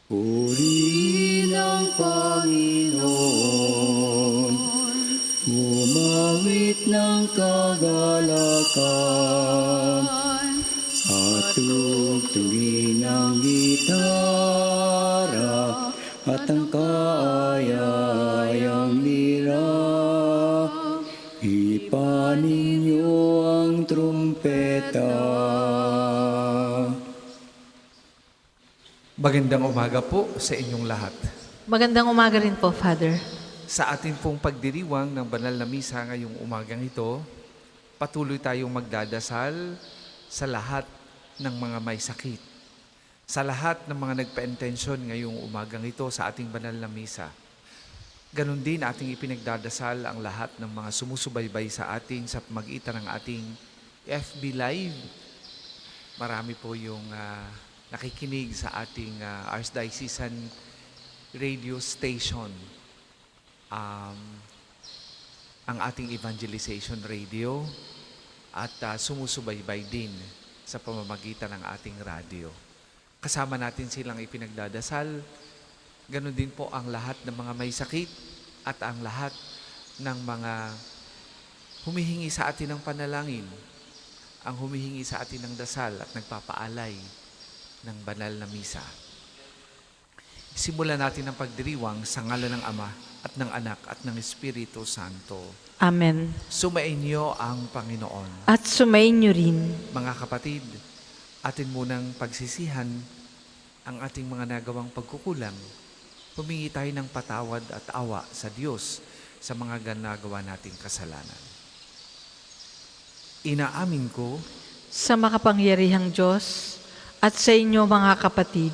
Purihin ang Panginoon, gumamit ng kagalakan, at tugtugin ang gitara, at ang kaaya-ayang lira. Ipanin niyo ang trumpeta. Magandang umaga po sa inyong lahat. Magandang umaga rin po, Father. Sa atin pong pagdiriwang ng banal na misa ngayong umagang ito, patuloy tayong magdadasal sa lahat ng mga may sakit. Sa lahat ng mga nagpa-intensyon ngayong umagang ito sa ating banal na misa. Ganon din ating ipinagdadasal ang lahat ng mga sumusubaybay sa ating sa pamagitan ng ating FB Live. Marami po yung nakikinig sa ating Archdiocesan radio station. Ang ating evangelization radio at sumusubaybay din sa pamamagitan ng ating radio. Kasama natin silang ipinagdadasal. Ganon din po ang lahat ng mga may sakit at ang lahat ng mga humihingi sa atin ng panalangin, ang humihingi sa atin ng dasal at nagpapaalay ng banal na misa. Simulan natin ang pagdiriwang sa ngalan ng Ama at ng Anak at ng Espiritu Santo. Amen. Sumainyo ang Panginoon. At sumainyo rin. Mga kapatid, atin munang pagsisihan ang ating mga nagawang pagkukulang. Humingi tayo ng patawad at awa sa Diyos sa mga ginagawa nating kasalanan. Inaamin ko Sa makapangyarihang Diyos at sa inyo mga kapatid,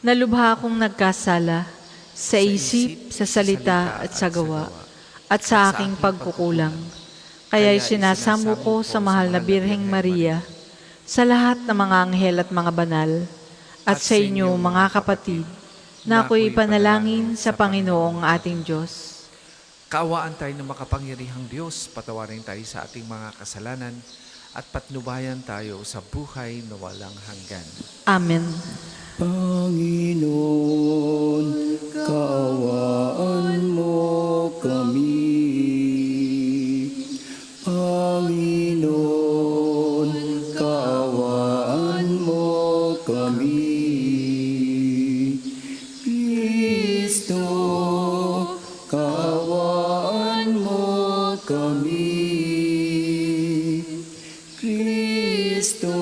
na lubha akong nagkasala sa isip, sa salita at sa gawa, at sa aking pagkukulang. Kaya'y sinasamo ko sa mahal na Birheng Maria, sa lahat ng mga anghel at mga banal, at sa inyo mga kapatid, na ako'y panalangin sa Panginoong ating Diyos. kaawaan tayo ng makapangyarihang Diyos, patawarin tayo sa ating mga kasalanan, at patnubayan tayo sa buhay na walang hanggan. Amen. Panginoon, kaawaan mo kami. Panginoon, kaawaan mo kami. Kristo, kaawaan mo kami. Kristo,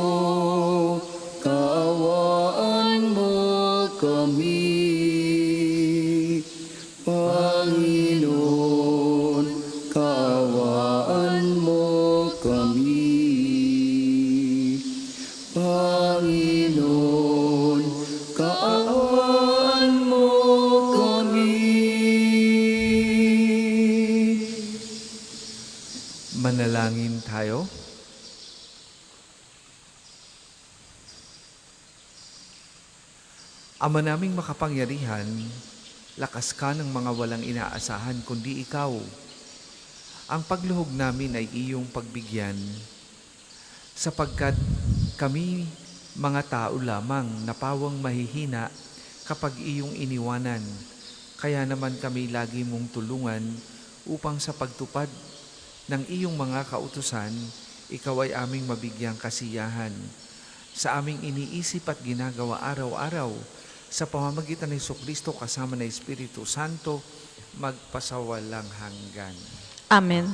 kaawaan mo kami. Panginoon, kaawaan mo kami. Panginoon, kaawaan mo kami. Manalangin tayo. Ama naming makapangyarihan, lakas ka ng mga walang inaasahan kundi ikaw. Ang pagluhog namin ay iyong pagbigyan, sapagkat kami mga tao lamang na pawang mahihina kapag iyong iniwanan. Kaya naman kami lagi mong tulungan upang sa pagtupad ng iyong mga kautusan, ikaw ay aming mabigyang kasiyahan sa aming iniisip at ginagawa araw-araw sa pamamagitan ng Jesucristo kasama ng Espiritu Santo, magpasawalang hanggan. Amen.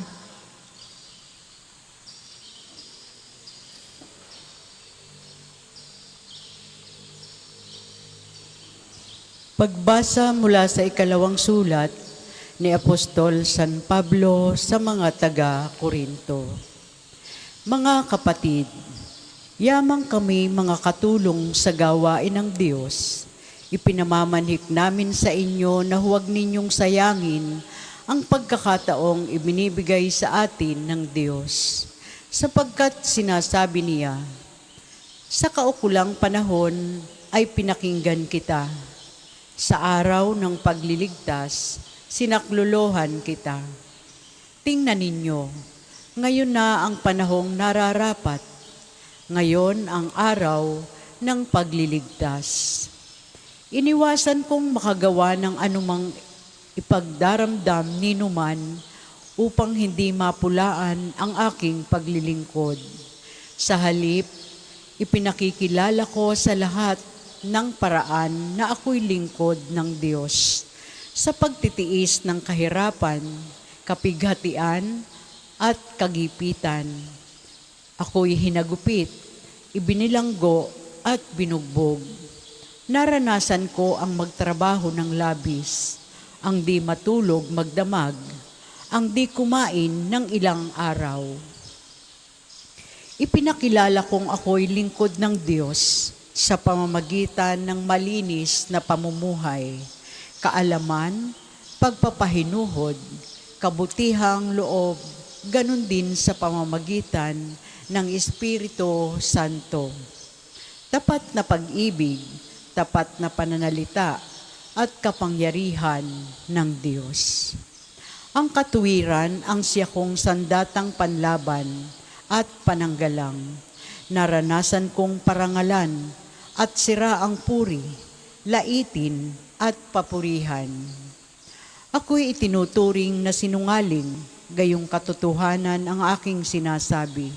Pagbasa mula sa ikalawang sulat ni Apostol San Pablo sa mga taga-Korinto. Mga kapatid, yamang kami mga katulong sa gawain ng Diyos. Ipinamamanhik namin sa inyo na huwag ninyong sayangin ang pagkakataong ibinibigay sa atin ng Diyos. Sapagkat sinasabi niya, sa kaukulang panahon ay pinakinggan kita. Sa araw ng pagliligtas, sinaklolohan kita. Tingnan ninyo, ngayon na ang panahong nararapat. Ngayon ang araw ng pagliligtas. Iniwasan kong makagawa ng anumang ipagdaramdam ni numan upang hindi mapulaan ang aking paglilingkod. Sa halip, ipinakikilala ko sa lahat ng paraan na ako'y lingkod ng Diyos sa pagtitiis ng kahirapan, kapighatian at kagipitan. Ako'y hinagupit, ibinilanggo at binugbog. Naranasan ko ang magtrabaho ng labis, ang di matulog magdamag, ang di kumain ng ilang araw. Ipinakilala kong ako'y lingkod ng Diyos sa pamamagitan ng malinis na pamumuhay, kaalaman, pagpapahinuhod, kabutihang loob, ganun din sa pamamagitan ng Espiritu Santo. Tapat na pag-ibig, tapat na pananalita, at kapangyarihan ng Diyos. Ang katuwiran ang siya kong sandatang panlaban at pananggalang. Naranasan kong parangalan at sira ang puri, laitin at papurihan. Ako'y itinuturing na sinungaling, gayong katotohanan ang aking sinasabi.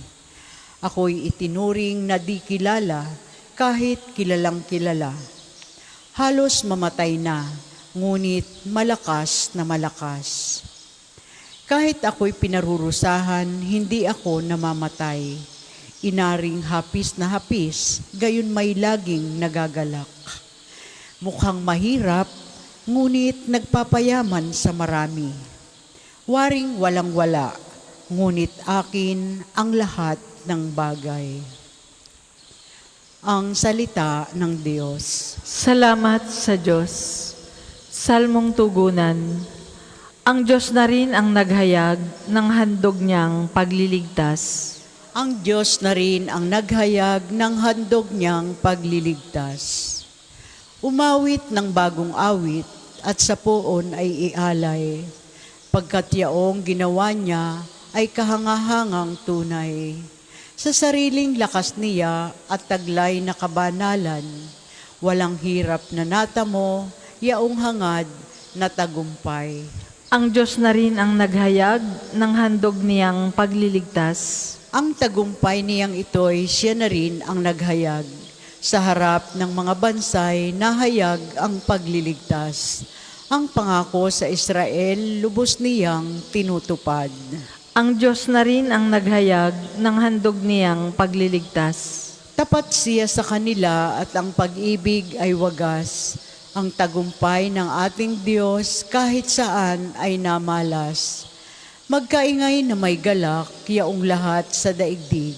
Ako'y itinuring na di kilala kahit kilalang kilala. Halos mamatay na, ngunit malakas na malakas. Kahit ako'y pinarurusahan, hindi ako namamatay. Inaring hapis na hapis, gayon may laging nagagalak. Mukhang mahirap, ngunit nagpapayaman sa marami. Waring walang-wala, ngunit akin ang lahat ng bagay. Ang salita ng Diyos. Salamat sa Diyos. Salmong tugunan. Ang Diyos na rin ang naghayag ng handog niyang pagliligtas. Ang Diyos na rin ang naghayag ng handog niyang pagliligtas. Umawit ng bagong awit at sa poon ay ialay, pagkat yaong ginawa niya ay kahangahangang tunay. Sa sariling lakas niya at taglay na kabanalan, walang hirap na natamo, yaong hangad na tagumpay. Ang Diyos na rin ang naghayag ng handog niyang pagliligtas. Ang tagumpay niyang ito'y siya na rin ang naghayag. Sa harap ng mga bansay, nahayag ang pagliligtas. Ang pangako sa Israel, lubos niyang tinutupad. Ang Diyos na rin ang naghayag ng handog niyang pagliligtas. Tapat siya sa kanila at ang pag-ibig ay wagas. Ang tagumpay ng ating Diyos kahit saan ay namalas. Magkaingay na may galak, yaong lahat sa daigdig.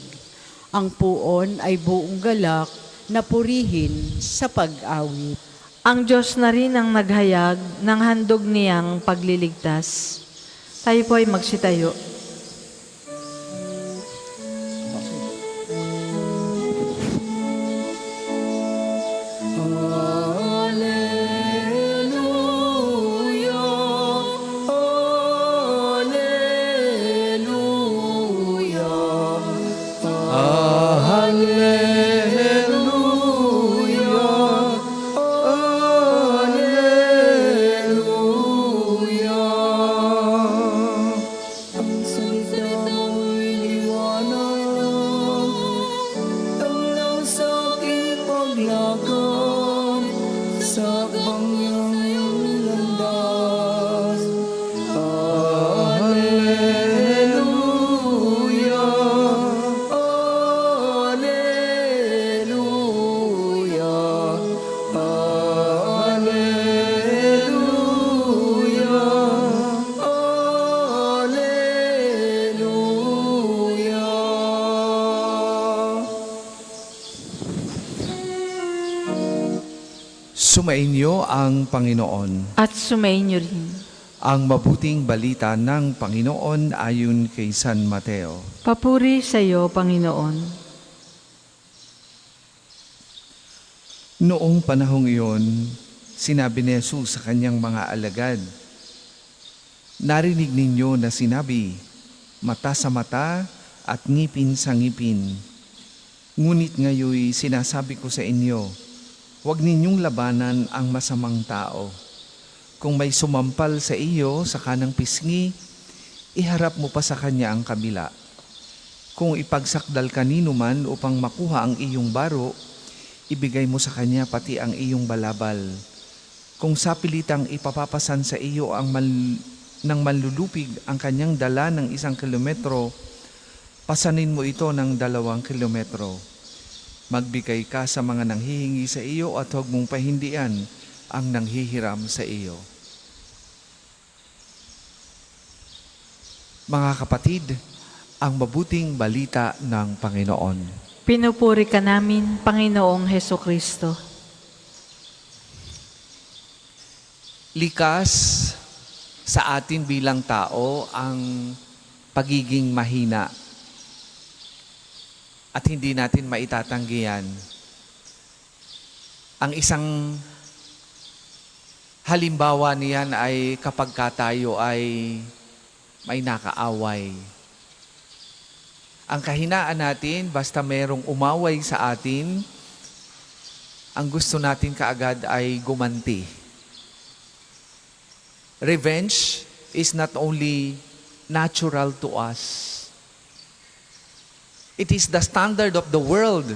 Ang puon ay buong galak na purihin sa pag-awit. Ang Diyos na rin ang naghayag ng handog niyang pagliligtas. Tayo po ay magsitayo. Sumainyo ang Panginoon. At sumainyo rin. Ang mabuting balita ng Panginoon ayon kay San Mateo. Papuri sa iyo, Panginoon. Noong panahong iyon, sinabi ni Jesus sa kanyang mga alagad, "Narinig ninyo na sinabi, mata sa mata at ngipin sa ngipin. Ngunit ngayoy sinasabi ko sa inyo, Huwag ninyong labanan ang masamang tao. Kung may sumampal sa iyo sa kanang pisngi, iharap mo pa sa kanya ang kabila. Kung ipagsakdal kanino man upang makuha ang iyong baro, ibigay mo sa kanya pati ang iyong balabal. Kung sapilitang ipapapasan sa iyo ng manlulupig ang kanyang dala ng 1 kilometro, pasanin mo ito ng 2 kilometro. Magbigay ka sa mga nanghihingi sa iyo at huwag mong pahindian ang nanghihiram sa iyo. Mga kapatid, ang mabuting balita ng Panginoon. Pinupuri ka namin, Panginoong Heso Kristo. Likas sa atin bilang tao ang pagiging mahina. At hindi natin maitatanggi yan. Ang isang halimbawa niyan ay kapag tayo ay may nakaaway. Ang kahinaan natin, basta merong umaway sa atin, ang gusto natin kaagad ay gumanti. Revenge is not only natural to us. It is the standard of the world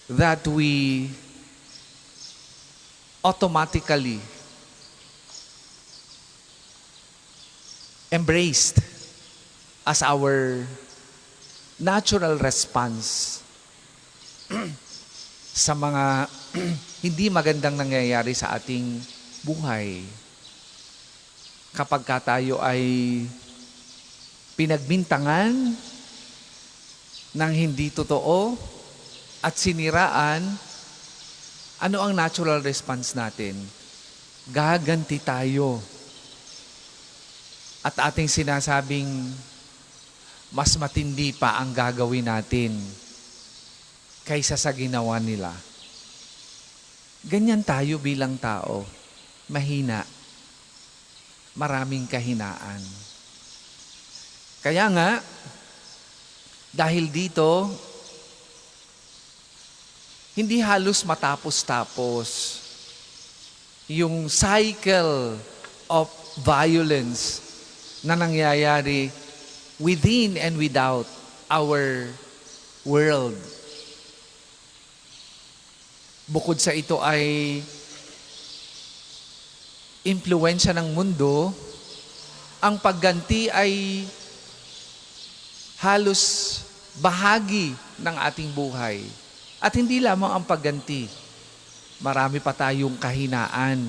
that we automatically embraced as our natural response sa mga hindi magandang nangyayari sa ating buhay. Kapag tayo ay pinagbintangan ng hindi totoo at siniraan, ano ang natural response natin? Gaganti tayo. At ating sinasabing, mas matindi pa ang gagawin natin kaysa sa ginawa nila. Ganyan tayo bilang tao. Mahina. Maraming kahinaan. Kaya nga, dahil dito, hindi halos matapos-tapos yung cycle of violence na nangyayari within and without our world. Bukod sa ito ay impluwensya ng mundo, ang pagganti ay halos bahagi ng ating buhay. At hindi lamang ang pagganti, marami pa tayong kahinaan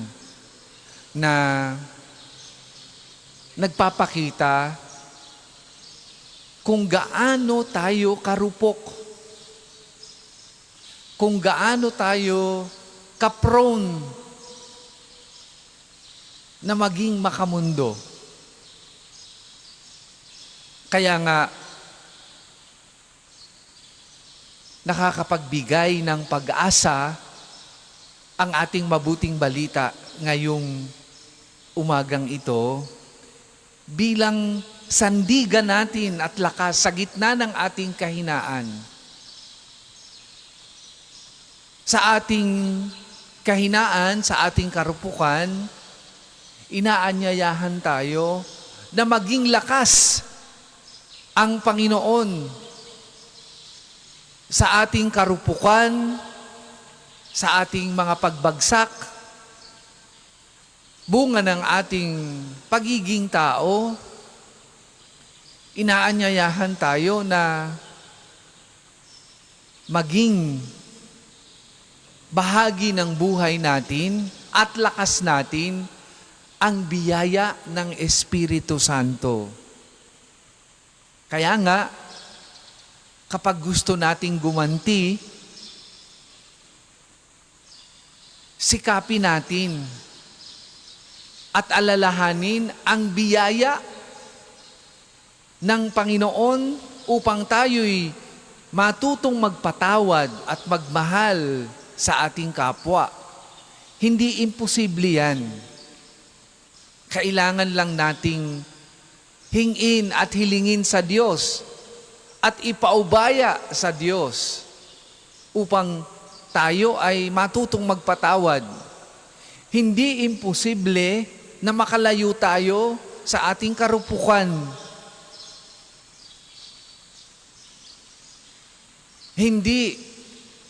na nagpapakita kung gaano tayo karupok, kung gaano tayo kaprone na maging makamundo. Kaya nga, nakakapagbigay ng pag-asa ang ating mabuting balita ngayong umagang ito bilang sandigan natin at lakas sa gitna ng ating kahinaan. Sa ating kahinaan, sa ating karupukan, inaanyayahan tayo na maging lakas ang Panginoon sa ating karupukan, sa ating mga pagbagsak, bunga ng ating pagiging tao. Inaanyayahan tayo na maging bahagi ng buhay natin at lakas natin ang biyaya ng Espiritu Santo. Kaya nga, kapag gusto nating gumanti, sikapin natin at alalahanin ang biyaya ng Panginoon upang tayo'y matutong magpatawad at magmahal sa ating kapwa. Hindi imposible yan. Kailangan lang nating hingin at hilingin sa Diyos at ipaubaya sa Diyos upang tayo ay matutong magpatawad. Hindi imposible na makalayo tayo sa ating karupukan. Hindi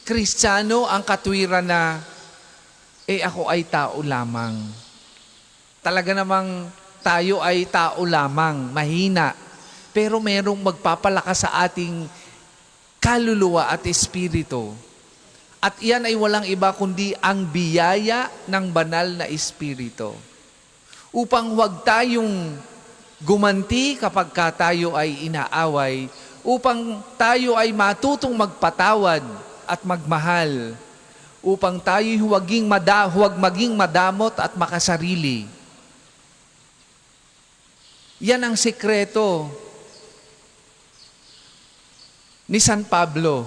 Kristiyano ang katwiran na, ako ay tao lamang. Talaga namang tayo ay tao lamang, mahina. Pero merong magpapalakas sa ating kaluluwa at espiritu. At iyan ay walang iba kundi ang biyaya ng banal na espiritu. Upang huwag tayong gumanti kapag tayo ay inaaway, upang tayo ay matutong magpatawad at magmahal, upang tayo huwag maging madamot at makasarili. Yan ang sekreto ni San Pablo,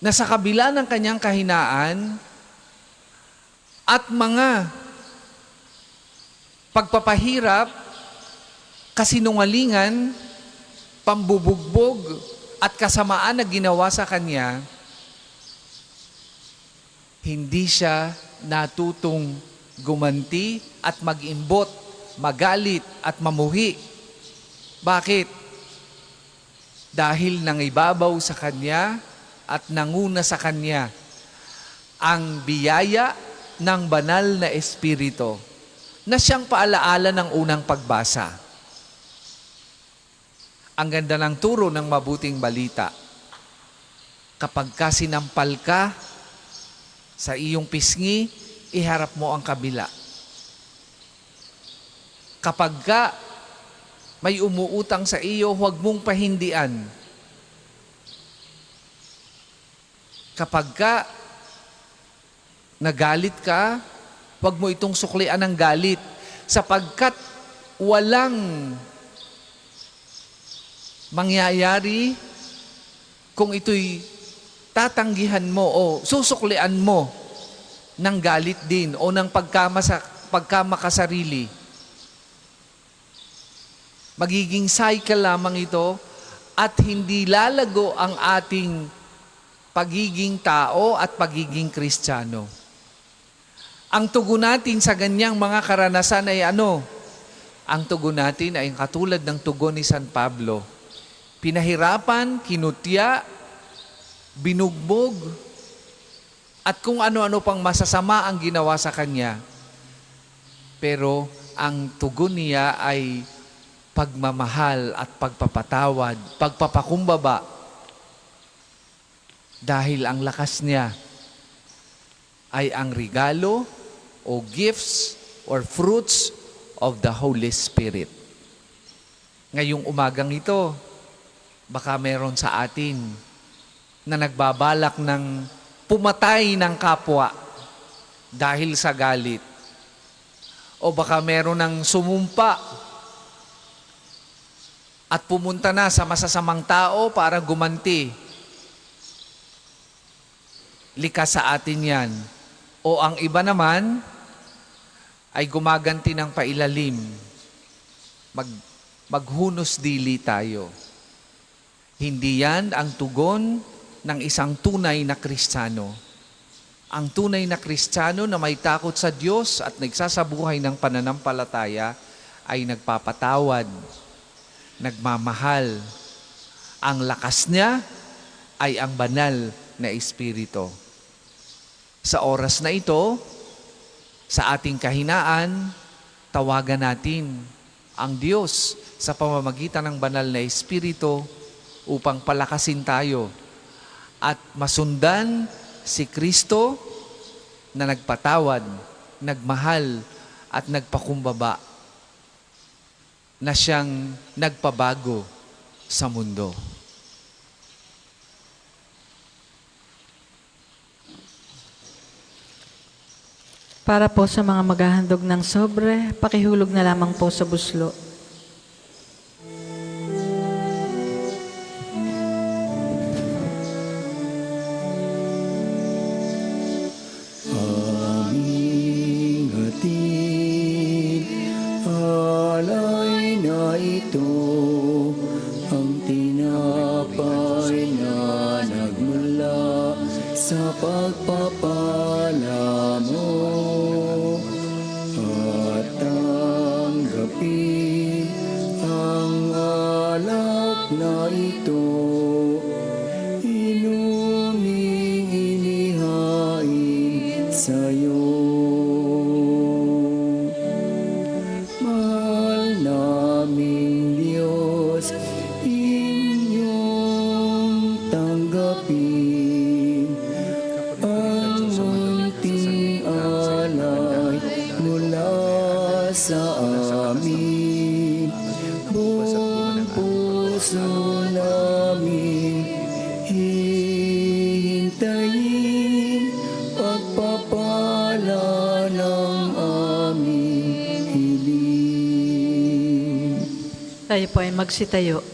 na sa kabila ng kanyang kahinaan at mga pagpapahirap, kasinungalingan, pambubugbog at kasamaan na ginawa sa kanya, hindi siya natutong gumanti at mag-imbot, magalit at mamuhi. Bakit? Dahil nangibabaw sa kanya at nanguna sa kanya ang biyaya ng banal na espiritu na siyang paalaala ng unang pagbasa. Ang ganda ng turo ng mabuting balita. Kapag ka sinampal ka sa iyong pisngi, iharap mo ang kabila. Kapag ka may umuutang sa iyo, huwag mong pahindian. Kapag ka nagalit ka, huwag mo itong suklian ng galit, sapagkat walang mangyayari kung ito'y tatanggihan mo o susuklian mo ng galit din o ng pagkamakasarili. Magiging cycle lamang ito at hindi lalago ang ating pagiging tao at pagiging Kristiyano. Ang tugon natin sa ganyang mga karanasan ay ano? Ang tugon natin ay katulad ng tugon ni San Pablo. Pinahirapan, kinutya, binugbog, at kung ano-ano pang masasama ang ginawa sa kanya. Pero ang tugon niya ay pagmamahal at pagpapatawad, pagpapakumbaba. Dahil ang lakas niya ay ang regalo o gifts or fruits of the Holy Spirit. Ngayong umagang ito, baka meron sa atin na nagbabalak ng pumatay ng kapwa dahil sa galit. O baka meron ng sumumpa at pumunta na sa masasamang tao para gumanti. Likas sa atin yan. O ang iba naman ay gumaganti ng pailalim. Maghunos dili tayo. Hindi yan ang tugon ng isang tunay na Kristiyano. Ang tunay na Kristiyano na may takot sa Diyos at nagsasabuhay ng pananampalataya ay nagpapatawad, nagmamahal. Ang lakas niya ay ang banal na Espiritu. Sa oras na ito, sa ating kahinaan, tawagan natin ang Diyos sa pamamagitan ng banal na Espiritu upang palakasin tayo at masundan si Kristo na nagpatawad, nagmahal at nagpakumbaba na siyang nagpabago sa mundo. Para po sa mga maghahandog ng sobre, pakihulog na lamang po sa buslo. Aming hatid, alay na ito, ang tinapay na nagmula sa pagpapala mo at tanggapin ang alak na ito. Inuming inihain sa'yo. Mahal naming Diyos, inyong tanggapin ang munting alay mula sa amin. Buong puso namin hihintayin pagpapala ng aming hiling. Tayo po ay magsitayo.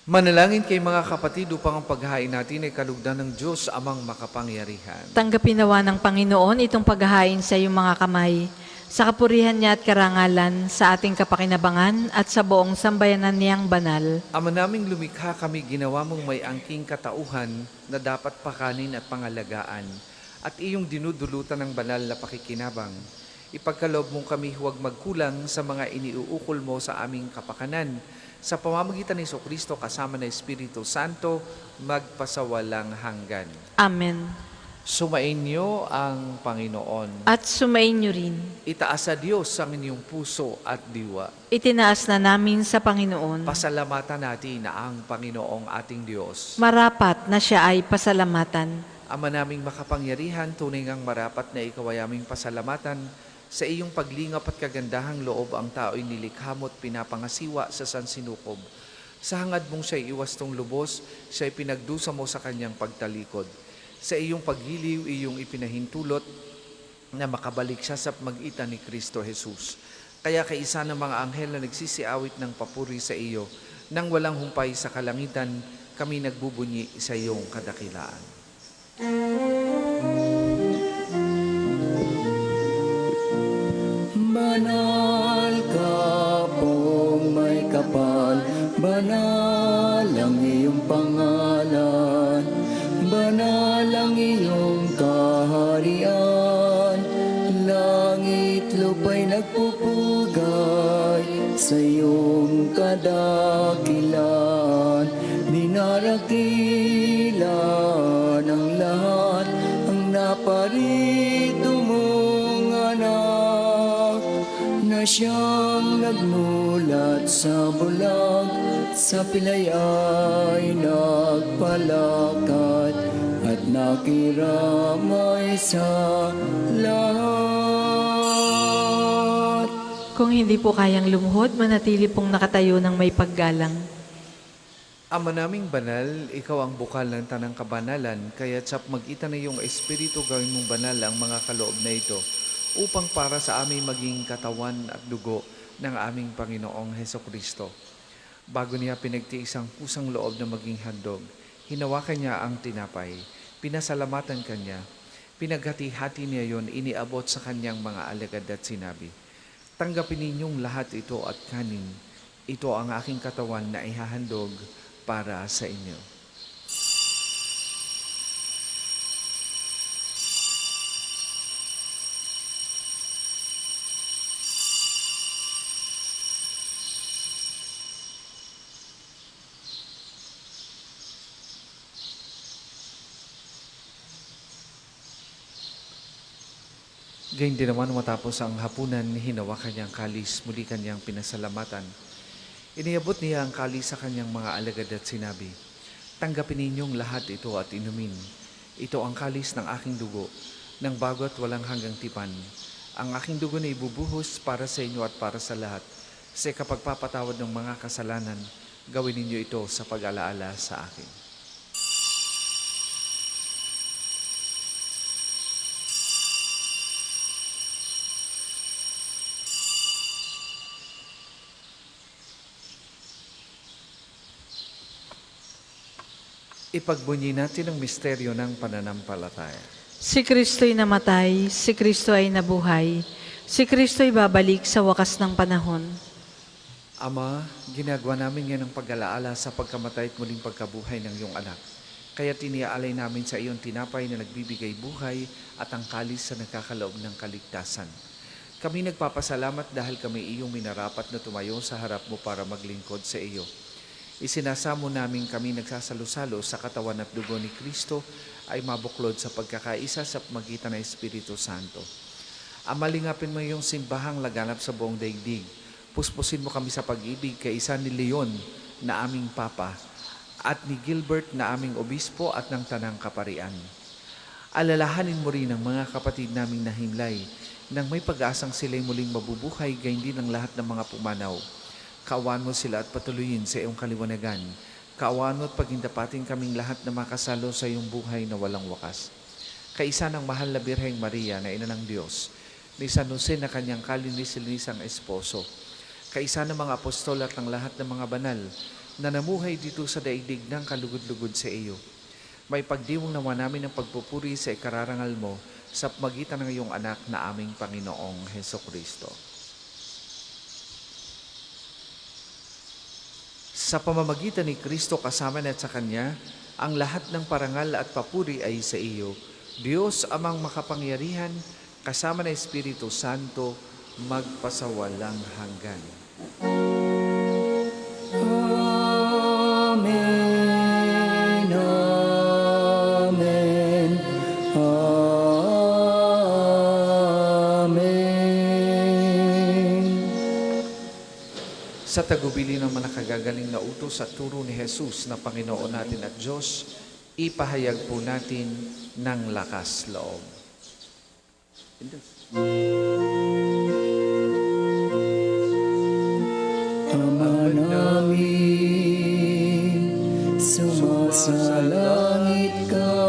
Manalangin kay mga kapatid upang ang paghahain natin ay kalugdan ng Diyos amang makapangyarihan. Tanggapin nawa ng Panginoon itong paghahain sa iyong mga kamay, sa kapurihan niya at karangalan, sa ating kapakinabangan at sa buong sambayanan niyang banal. Ama naming lumikha kami, ginawa mong may angking katauhan na dapat pakanin at pangalagaan, at iyong dinudulutan ng banal na pakikinabang. Ipagkaloob mong kami huwag magkulang sa mga iniuukol mo sa aming kapakanan. Sa pamamagitan ni Jesucristo kasama ng Espiritu Santo, magpasawalang hanggan. Amen. Sumainyo ang Panginoon. At sumainyo rin. Itaas sa Diyos ang inyong puso at diwa. Itinaas na namin sa Panginoon. Pasalamatan natin na ang Panginoong ating Diyos. Marapat na siya ay pasalamatan. Ama naming makapangyarihan, tunay ngang marapat na ikaw ay aming pasalamatan. Sa iyong paglingap at kagandahang loob, ang tao'y nilikha mo at pinapangasiwa sa sansinukob. Sa hangad mong siya'y iwastong lubos, siya'y pinagdusa mo sa kanyang pagtalikod. Sa iyong paghiliw, iyong ipinahintulot na makabalik siya sa magitan ni Kristo Jesus. Kaya kaisa ng mga anghel na nagsisiawit ng papuri sa iyo, nang walang humpay sa kalangitan, kami nagbubunyi sa iyong kadakilaan. Banal ka pong may kapal, banal ang iyong pangalan, banal ang iyong kaharian, langit lupa'y nagpupugay sa iyong kadakilan. Dinarakilan ang lahat, ang naparito mong anak, na siyang nagmulat sa bulag, sa pilay ay nagpalakad, at nakiramay sa lahat. Kung hindi po kayang lumuhod, manatili pong nakatayo ng may paggalang. Ama naming banal, ikaw ang bukal ng tanang kabanalan, kaya't sa magitan na iyong Espiritu gawin mong banal ang mga kaloob na ito, upang para sa aming maging katawan at dugo ng aming Panginoong Hesukristo. Bago niya pinagtiis ang pusang loob na maging handog, hinawakan niya ang tinapay, pinasalamatan kanya, pinaghati-hati niya yon, iniabot sa kanyang mga alagad at sinabi, "Tanggapin ninyong lahat ito at kanin. Ito ang aking katawan na ihahandog para sa inyo." Gayun din naman matapos ang hapunan, hinawa kanyang kalis, muli kanyang pinasalamatan. Iniabot niya ang kalis sa kanyang mga alagad at sinabi, "Tanggapin ninyong lahat ito at inumin. Ito ang kalis ng aking dugo, ng bago at walang hanggang tipan. Ang aking dugo na ibubuhos para sa inyo at para sa lahat. Sa kapagpapatawad ng mga kasalanan, gawin ninyo ito sa pag-alaala sa akin." Ipagbunyi natin ang misteryo ng pananampalataya. Si Kristo'y namatay, si Kristo ay nabuhay, si Kristo'y babalik sa wakas ng panahon. Ama, ginagawa namin yan ang pag-alaala sa pagkamatay at muling pagkabuhay ng iyong anak. Kaya tiniaalay namin sa iyong tinapay na nagbibigay buhay at ang kalis sa nagkakaloob ng kaligtasan. Kami nagpapasalamat dahil kami iyong minarapat na tumayo sa harap mo para maglingkod sa iyo. Isinasamo namin kami nagsasalo-salo sa katawan at dugo ni Kristo ay mabuklod sa pagkakaisa sa pamagitan ng Espiritu Santo. Amalingapin mo iyong simbahang laganap sa buong daigdig. Puspusin mo kami sa pag-ibig kay isa ni Leon na aming Papa at ni Gilbert na aming Obispo at ng Tanang Kaparian. Alalahanin mo rin ang mga kapatid naming nahimlay nang may pag-asang sila'y muling mabubuhay gayon din ang lahat ng mga pumanaw. Kaawaan mo sila at patuloyin sa iyong kaliwanagan. Kaawaan mo at pagindapatin kaming lahat na makasalo sa iyong buhay na walang wakas. Kaisa ng mahal na Birheng Maria na Ina ng Diyos, ni San Jose na kanyang kalinis-linisang esposo, kaisa ng mga apostol at ng lahat ng mga banal na namuhay dito sa daigdig ng kalugod-lugod sa iyo. May pagdiwang nawa namin ng pagpupuri sa ikararangal mo sa pamagitan ng iyong anak na aming Panginoong Hesukristo. Sa pamamagitan ni Kristo kasama na sa Kanya, ang lahat ng parangal at papuri ay sa iyo, Diyos amang makapangyarihan, kasama ng Espiritu Santo, magpasawalang hanggan. Amen, amen, amen. Sa tagubili ng mga nakagagaling na utos at turo ni Jesus na Panginoon natin at Diyos, ipahayag po natin ng lakas loob. Ama namin, sumasalangit ka,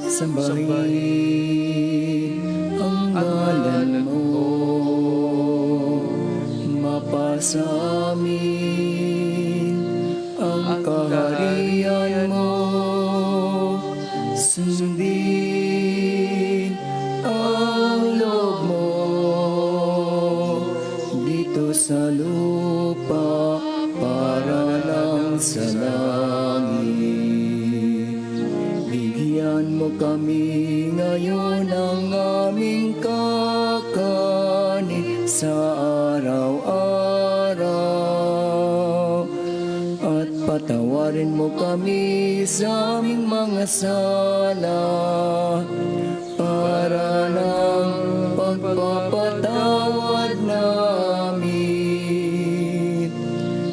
sambahin ang ngalan mo, mapasa amin ang kaharian mo, sundin ang loob mo dito sa lupa para lang sa langit. Bigyan mo kami ngayon ng aming kakanin sa araw-araw, at patawarin mo kami sa aming mga sala para ng pagpapatawad namin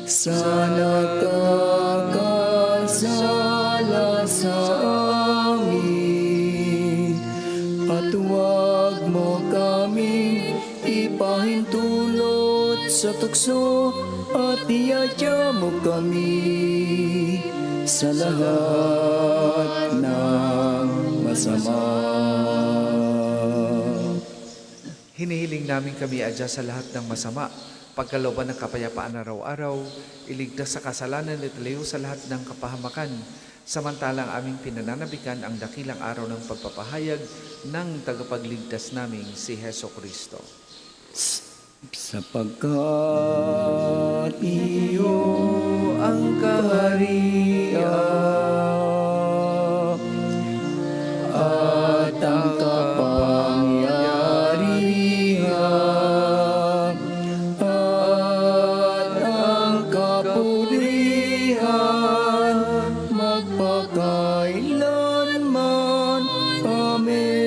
sa nakakasala sa amin, at huwag mo kaming ipahintulot sa tukso, at iadya mo kami sa lahat ng masama. Hinihiling namin kami adya sa lahat ng masama, pagkalooban ng kapayapaan araw-araw, iligtas sa kasalanan at ilayo sa lahat ng kapahamakan, samantalang aming pinananabikan ang dakilang araw ng pagpapahayag ng tagapagligtas naming si Hesukristo. Sapagkat iyo ang kaharian at ang kapangyarihan at ang kapurihan magpakailanman. Amen.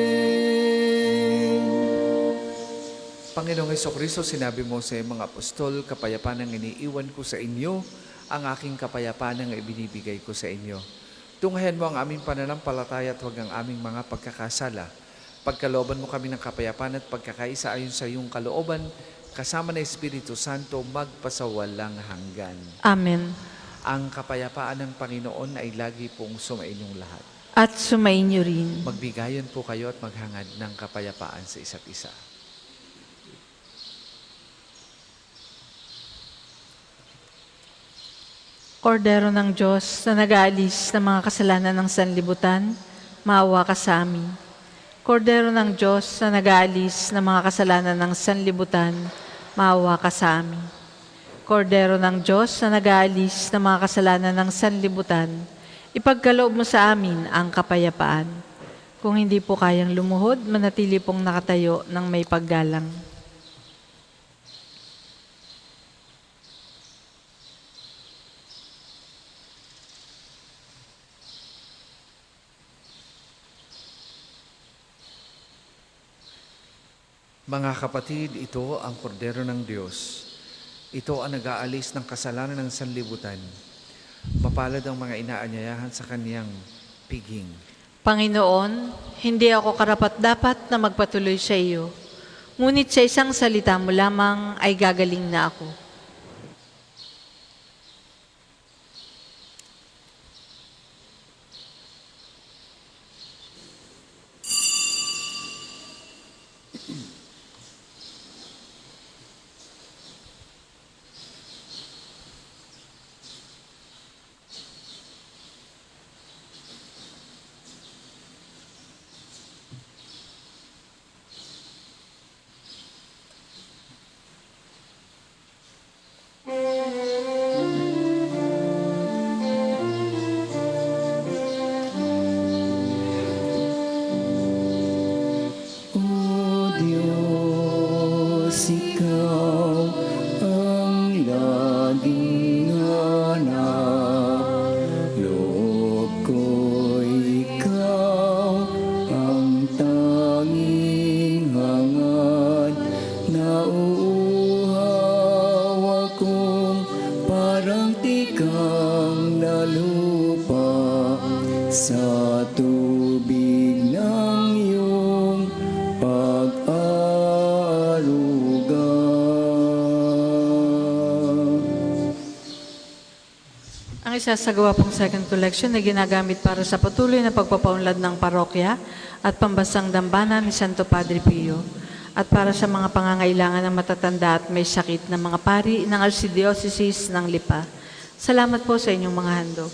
Panginoong Hesukristo, sinabi mo sa mga apostol, kapayapaan ang iniiwan ko sa inyo, ang aking kapayapaan ang ibinibigay ko sa inyo. Tunghayan mo ang aming pananampalataya at huwag ang aming mga pagkakasala. Pagkalooban mo kami ng kapayapaan at pagkakaisa ayon sa iyong kalooban, kasama ng Espiritu Santo, magpasawalang hanggan. Amen. Ang kapayapaan ng Panginoon ay lagi pong sumainyong lahat. At sumainyo rin. Magbigayan po kayo at maghangad ng kapayapaan sa isa't isa. Kordero ng Diyos na nag-aalis ng mga kasalanan ng sanlibutan, maawa ka sa amin. Kordero ng Diyos na nag-aalis ng mga kasalanan ng sanlibutan, maawa ka sa amin. Kordero ng Diyos na nag-aalis ng mga kasalanan ng sanlibutan, ipagkaloob mo sa amin ang kapayapaan. Kung hindi po kayang lumuhod, manatili pong nakatayo ng may paggalang. Mga kapatid, ito ang kordero ng Diyos. Ito ang nag-aalis ng kasalanan ng sanlibutan. Mapalad ang mga inaanyayahan sa kaniyang piging. Panginoon, hindi ako karapat-dapat na magpatuloy sa iyo. Ngunit sa isang salita mo lamang ay gagaling na ako. O Diyos, ikaw ang laging hanap. Loob ko'y ikaw ang tanging hangad. Nauuhaw akong parang tikang na lupa sa tubig ng iyong pag-aaruga. Ang isasagawa pong second collection na ginagamit para sa patuloy na pagpapaunlad ng parokya at pambasang dambana ni Santo Padre Pio at para sa mga pangangailangan ng matatanda at may sakit ng mga pari ng Archdiocese ng Lipa. Salamat po sa inyong mga handog.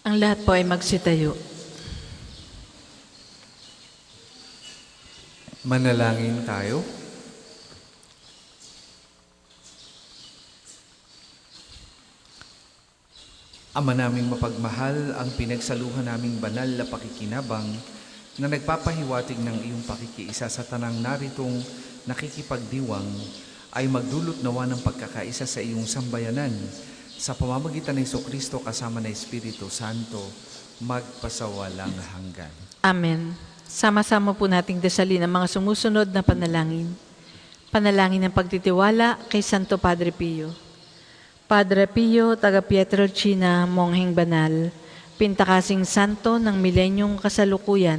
Ang lahat po ay magsitayo. Manalangin tayo. Ama naming mapagmahal, ang pinagsaluhan naming banal na pakikinabang na nagpapahiwatig ng iyong pakikiisa sa tanang naritong nakikipagdiwang ay magdulot nawa ng pagkakaisa sa iyong sambayanan sa pamamagitan ng Jesucristo kasama ng Espiritu Santo, magpasawalang hanggan. Amen. Sama-sama po nating dasalin ang mga sumusunod na panalangin. Panalangin ng pagtitiwala kay Santo Padre Pio. Padre Pio, taga Pietrelcina, Mongheng Banal, pintakasing santo ng milenyong kasalukuyan,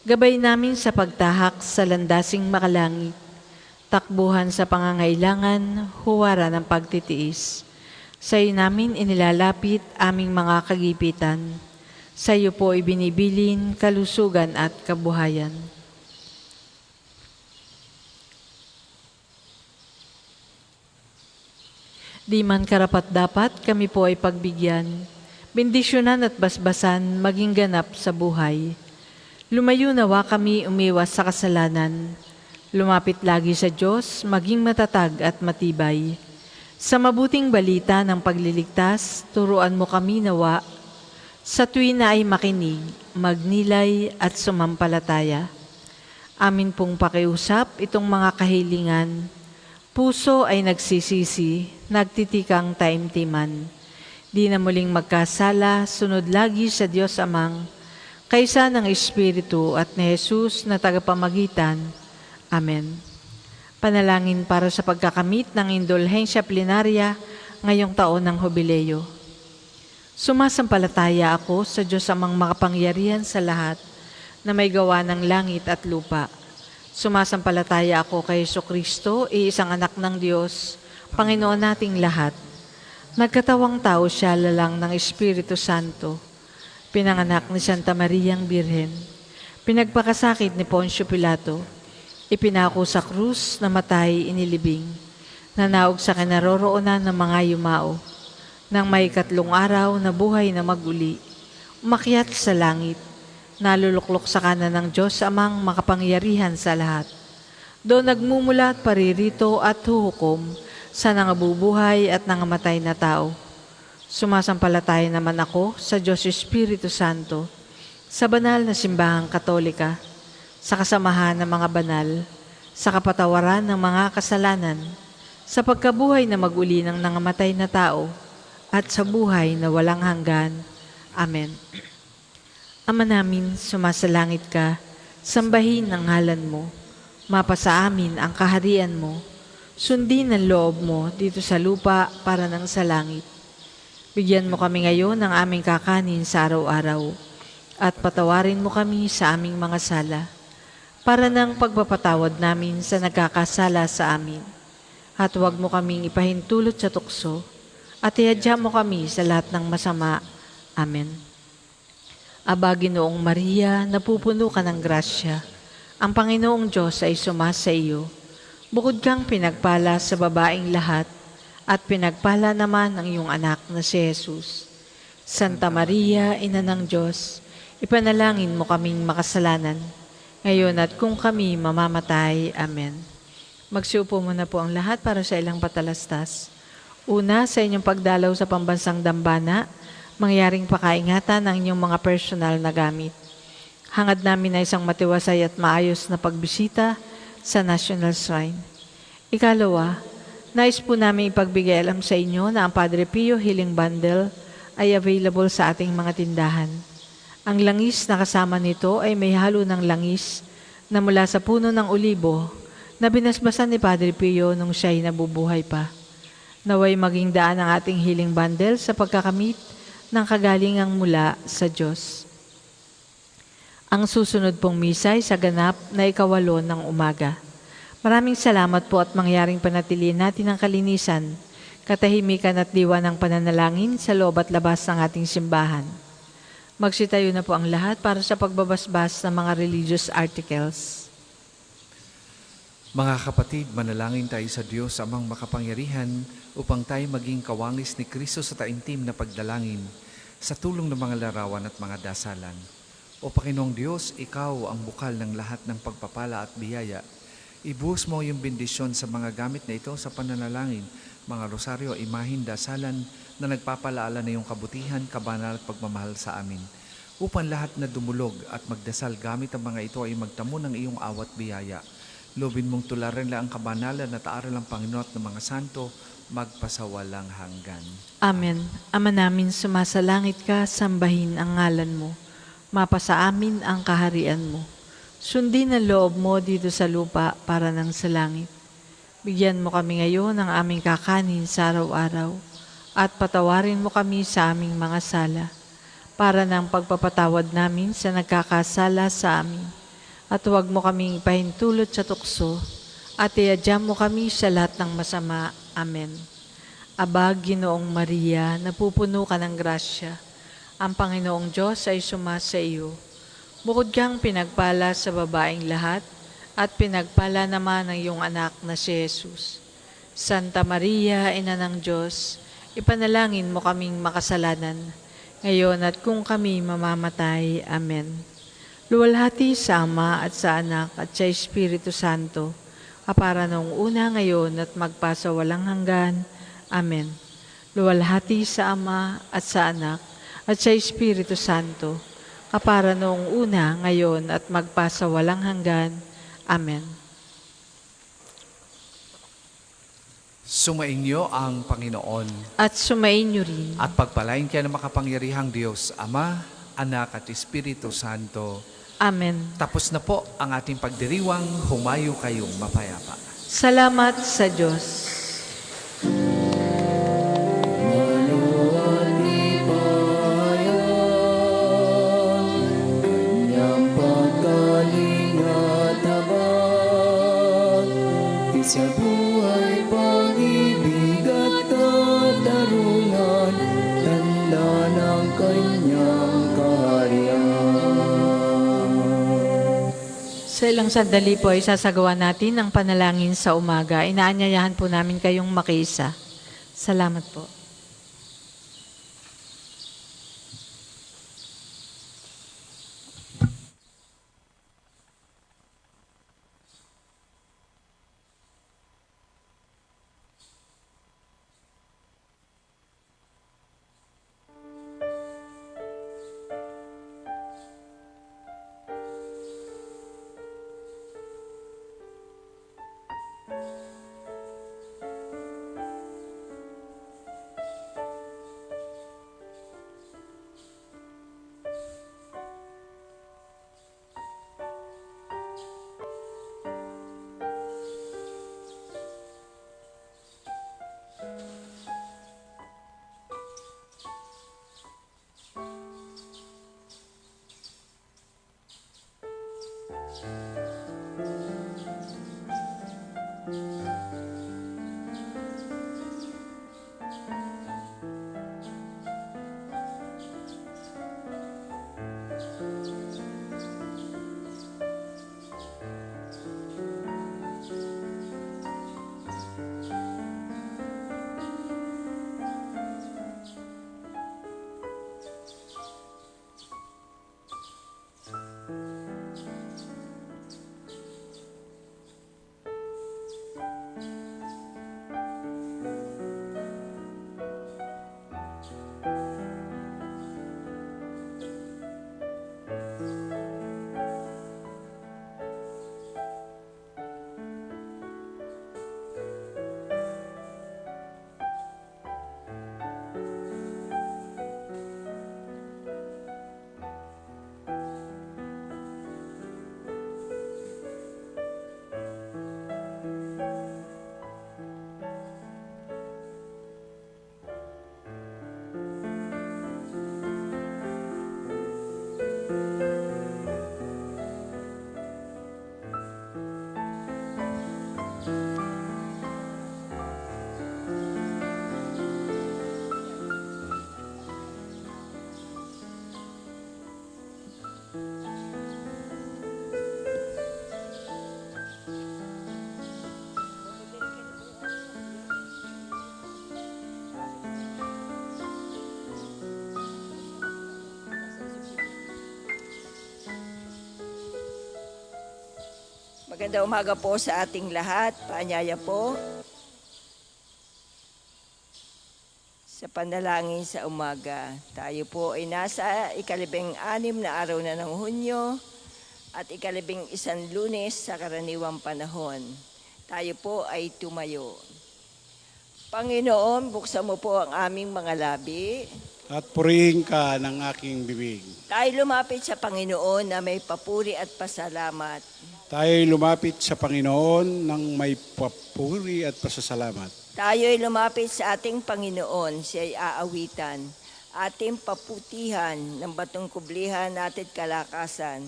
gabay namin sa pagtahak sa landasing makalangit, takbuhan sa pangangailangan, huwara ng pagtitiis. Sa iyo namin inilalapit aming mga kagipitan. Sa iyo po ibinibilin kalusugan at kabuhayan. Di man karapat-dapat kami po ay pagbigyan, bendisyonan at basbasan maging ganap sa buhay. Lumayo nawa kami umiwas sa kasalanan. Lumapit lagi sa Diyos, maging matatag at matibay. Sa mabuting balita ng pagliligtas, turuan mo kami nawa. Sa tuwi na ay makinig, magnilay at sumampalataya. Amin pong pakiusap itong mga kahilingan. Puso ay nagsisisi, nagtitikang taimtiman. di na muling magkasala, sunod lagi sa Diyos Amang, kaysa ng Espiritu at ni Jesus na tagapamagitan. Amen. Panalangin para sa pagkakamit ng indulhensya plenarya ngayong taon ng Jubileo. Sumasampalataya ako sa Diyos Amang makapangyarihan sa lahat na may gawa ng langit at lupa. Sumasampalataya ako kay Jesucristo, iisang anak ng Diyos, Panginoon nating lahat. Nagkatawang tao siya lalang ng Espiritu Santo. Pinanganak ni Santa Mariang Birhen. Pinagpakasakit ni Poncio Pilato. Ipinako sa krus, namatay, inilibing. Nanaog sa kinaroroonan ng mga yumao. Nang may 3 araw na buhay na maguli. Umakyat sa langit. Naluluklok sa kanan ng Diyos Amang makapangyarihan sa lahat. Doon nagmumula at paririto at huhukom sa nangabubuhay at nangamatay na tao. Sumasampalataya naman ako sa Diyos Espiritu Santo, sa banal na simbahang katolika, sa kasamahan ng mga banal, sa kapatawaran ng mga kasalanan, sa pagkabuhay na maguli ng nangamatay na tao, at sa buhay na walang hanggan. Amen. Ama namin, sumasalangit ka, sambahin ang ngalan mo, mapasa amin ang kaharian mo, sundin ang loob mo dito sa lupa para ng sa langit. Bigyan mo kami ngayon ng aming kakanin sa araw-araw at patawarin mo kami sa aming mga sala para ng pagpapatawad namin sa nagkakasala sa amin. At huwag mo kaming ipahintulot sa tukso at iadya mo kami sa lahat ng masama. Amen. Aba, Ginoong Maria, napupuno ka ng grasya. Ang Panginoong Diyos ay sumasa iyo. Bukod kang pinagpala sa babaeng lahat, at pinagpala naman ang iyong anak na si Jesus. Santa Maria, Ina ng Diyos, ipanalangin mo kaming makasalanan, ngayon at kung kami mamamatay. Amen. Magsiupo muna po ang lahat para sa ilang patalastas. Una, sa inyong pagdalaw sa pambansang dambana, mangyaring pakaingatan ng inyong mga personal na gamit. Hangad namin na isang matiwasay at maayos na pagbisita sa National Shrine. Ikalawa, nais po namin ipagbigay alam sa inyo na ang Padre Pio Healing Bundle ay available sa ating mga tindahan. Ang langis na kasama nito ay may halo ng langis na mula sa puno ng olibo na binasbasan ni Padre Pio nung siya'y nabubuhay pa. Naway maging daan ang ating healing bundle sa pagkakamit ng kagalingang mula sa Diyos. Ang susunod pong misa ay sa ganap na 8 ng umaga. Maraming salamat po at mangyaring panatilihin natin ang kalinisan, katahimikan at diwa ng pananalangin sa loob at labas ng ating simbahan. Magsitayo na po ang lahat para sa pagbabasbas ng mga religious articles. Mga kapatid, manalangin tayo sa Diyos Amang makapangyarihan upang tayo maging kawangis ni Kristo sa taimtim na pagdalangin sa tulong ng mga larawan at mga dasalan. O Panginoong Diyos, Ikaw ang bukal ng lahat ng pagpapala at biyaya. Ibuhos mo yung bendisyon sa mga gamit na ito sa pananalangin, mga rosaryo, imahin, dasalan na nagpapalaala na iyong kabutihan, kabanal at pagmamahal sa amin. Upang lahat na dumulog at magdasal gamit ang mga ito ay magtamo ng iyong awat biyaya. Lobin mong tularan lang ang kabanalan at aaral ang Panginoon at ng mga santo, magpasawalang hanggan. Amen. Ama namin, sumasalangit ka, sambahin ang ngalan mo. Mapasa amin ang kaharian mo. Sundin ang loob mo dito sa lupa para ng sa langit. Bigyan mo kami ngayon ng aming kakanin sa araw-araw at patawarin mo kami sa aming mga sala para ng pagpapatawad namin sa nagkakasala sa amin. At huwag mo kaming ipahintulot sa tukso at iadya mo kami sa lahat ng masama. Amen. Aba, Ginoong Maria, napupuno ka ng grasya. Ang Panginoong Diyos ay sumasa iyo. Bukod kang pinagpala sa babaeng lahat, at pinagpala naman ang iyong anak na si Jesus. Santa Maria, Ina ng Diyos, ipanalangin mo kaming makasalanan, ngayon at kung kami mamamatay. Amen. Luwalhati sa Ama at sa Anak at sa Espiritu Santo, kapara noong una, ngayon at magpasawalang hanggan. Amen. Luwalhati sa Ama at sa Anak at sa Espiritu Santo, kapara noong una, ngayon, at magpasawalang hanggan. Amen. Sumainyo ang Panginoon At sumainyo rin. at pagpalain kayo ng makapangyarihang Diyos, Ama, Anak at Espiritu Santo. Amen. Tapos na po ang ating pagdiriwang, humayo kayong mapayapa. Salamat sa Diyos. Kanyang paggaling at habag, sa buhay, pag-ibig at katarungan, tanda ng kanyang kaharian. Sa ilang sandali po ay sasagawa natin ang panalangin sa umaga. Inaanyayahan po namin kayong makiisa. Salamat po. Magandang umaga po sa ating lahat. Paanyaya po sa panalangin sa umaga. Tayo po ay nasa ikalabing-anim na araw na ng Hunyo at ikalabing-isang Lunes sa karaniwang panahon. Tayo po ay tumayo. Panginoon, buksan mo po ang aming mga labi. At purihin ka ng aking bibig. Tayo lumapit sa Panginoon na may papuri at pasalamat. Tayo'y lumapit sa Panginoon ng may papuri at pasasalamat. Tayo'y lumapit sa ating Panginoon, siya'y aawitan. Ating paputihan ng batong kublihan natin kalakasan.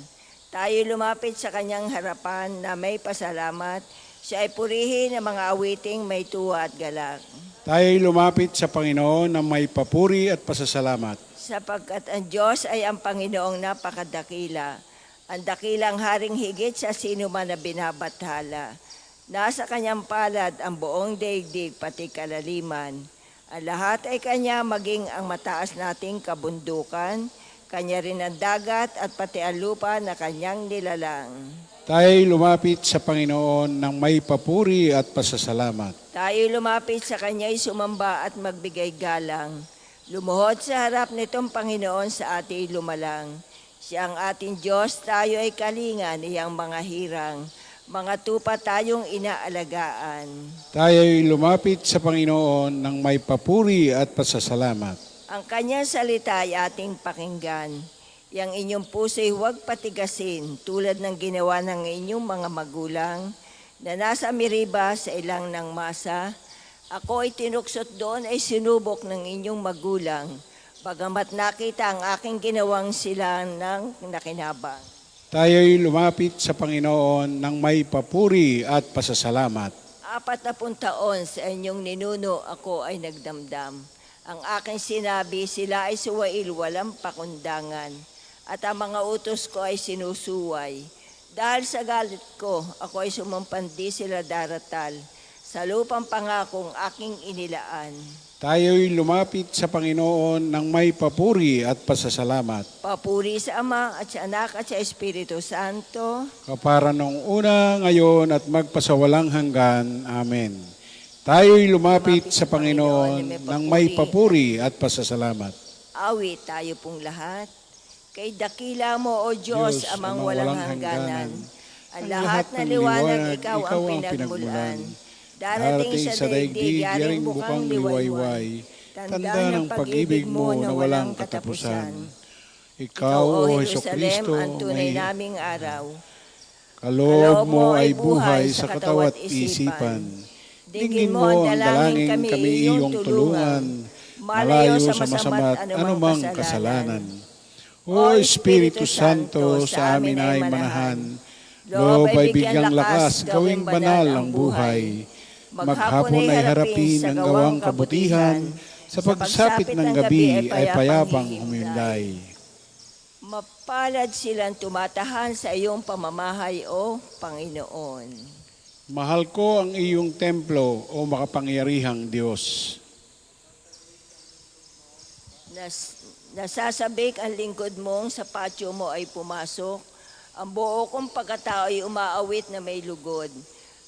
Tayo'y lumapit sa kanyang harapan na may pasalamat. Siya ay purihin ng mga awiting may tuwa at galak. Tayo'y lumapit sa Panginoon ng may papuri at pasasalamat. Sapagkat ang Diyos ay ang Panginoong napakadakila. Ang dakilang haring higit sa sino man na binabathala. Nasa kanyang palad ang buong daigdig pati kalaliman. Ang lahat ay kanya, maging ang mataas nating kabundukan. Kanya rin ang dagat at pati ang lupa na kanyang nilalang. Tayo'y lumapit sa Panginoon ng may papuri at pasasalamat. Tayo'y lumapit sa kanya'y sumamba at magbigay galang. Lumuhod sa harap nitong Panginoon sa ating lumalang. Siya ang ating Diyos, tayo ay kalingan, iyang mga hirang. mga tupa tayong inaalagaan. Tayo'y lumapit sa Panginoon ng may papuri at pasasalamat. Ang kanyang salita ay ating pakinggan. Yang inyong puso'y huwag patigasin tulad ng ginawa ng inyong mga magulang na nasa Meriba sa ilang ng masa. Ako ay tinuksot doon ay sinubok ng inyong magulang, bagamat nakita ang aking ginawang sila ng nakinabang. Tayo'y lumapit sa Panginoon ng may papuri at pasasalamat. 40 taon sa inyong ninuno ako ay nagdamdam. Ang aking sinabi, sila ay suwail walang pakundangan. At ang mga utos ko ay sinusuway. Dahil sa galit ko, ako ay sumampandi sila daratal sa lupang pangakong aking inilaan. Tayo'y lumapit sa Panginoon ng may papuri at pasasalamat. Papuri sa Ama at sa Anak at sa Espiritu Santo. Kapara nung una, ngayon at magpasawalang hanggan. Amen. Tayo'y lumapit sa Panginoon ng may papuri at pasasalamat. Awit tayo pong lahat. Kay dakila mo, O Diyos, amang walang hangganan. Ang lahat na liwanag, ikaw ang pinagmulan. Darating sa daigdig, yaring bukang liwayway. Tanda ng pag-ibig mo na walang katapusan. Ikaw, O Jerusalem, Hesukristo, ang tunay may naming araw. kaloob mo ay buhay sa katawat isipan. Dinggin mo ang dalangin kami iyong tulungan. Malayo sa masama at anumang kasalanan. O Espiritu Santo, sa amin ay manahan. Loob ay bigyang lakas, gawing banal ang buhay. Maghapon ay harapin ang gawang kabutihan. Sa pagsapit ng gabi ay payapang huminday. Mapalad silang tumatahan sa iyong pamamahay, O Panginoon. Mahal ko ang iyong templo, o makapangyarihang Diyos. Nasasabik ang lingkod mong sa patio mo ay pumasok. Ang buo kong pagkatao ay umaawit na may lugod.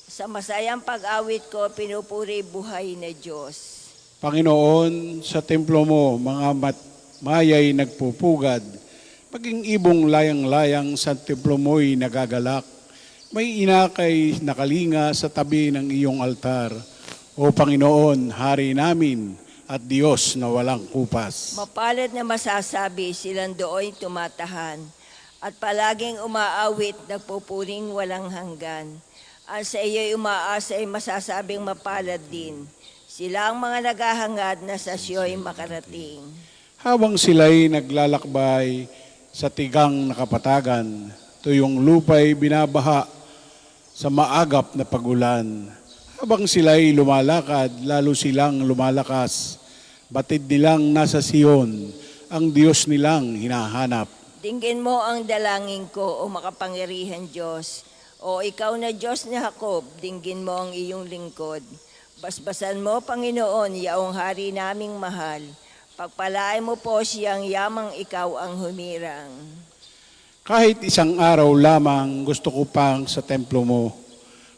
Sa masayang pag-awit ko, pinupuri buhay na Diyos. Panginoon, sa templo mo, mga mayay nagpupugad. Maging ibong layang-layang sa templo mo'y nagagalak. May inakay nakalinga sa tabi ng iyong altar. O Panginoon, Hari namin at Diyos na walang kupas. Mapalad na masasabi silang doon tumatahan at palaging umaawit, nagpupuring walang hanggan. Ang sa iyo'y umaasa ay masasabing mapalad din. Sila ang mga naghahangad na sa siyo'y makarating. Habang sila'y naglalakbay sa tigang na kapatagan, tuyong lupa'y binabaha sa maagap na pagulan. Habang sila'y lumalakad, lalo silang lumalakas. Batid nilang nasa Siyon, ang Diyos nilang hinahanap. Dinggin mo ang dalangin ko, O makapangyarihan Diyos. O ikaw na Diyos ni Jacob, dinggin mo ang iyong lingkod. Basbasan mo, Panginoon, yaong hari naming mahal. Pagpalain mo po siyang yamang ikaw ang humirang. Kahit isang araw lamang gusto ko pang sa templo mo,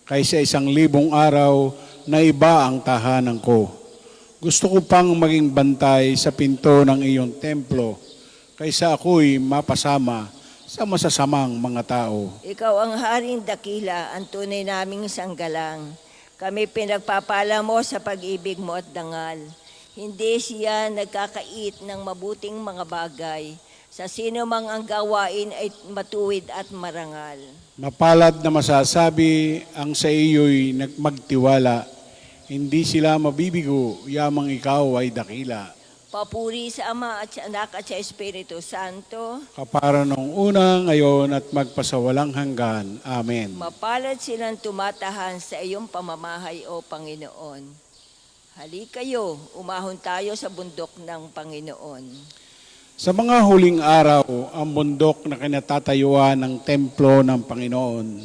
kaysa 1,000 araw na iba ang tahanan ko. Gusto ko pang maging bantay sa pinto ng iyong templo, kaysa ako'y mapasama sa masasamang mga tao. Ikaw ang haring dakila, ang tunay naming sanggalang. Kami pinagpapala mo sa pag-ibig mo at dangal. Hindi siya nagkakait ng mabuting mga bagay. Sa sino mang ang gawain ay matuwid at marangal. Mapalad na masasabi ang sa iyo'y magtiwala. Hindi sila mabibigo, yamang ikaw ay dakila. Papuri sa Ama at sa Anak at sa Espiritu Santo. Kapara nung una, ngayon at magpasawalang hanggan. Amen. Mapalad silang tumatahan sa iyong pamamahay, O Panginoon. Halikayo, umahon tayo sa bundok ng Panginoon. Sa mga huling araw, ang bundok na kinatatayuan ng templo ng Panginoon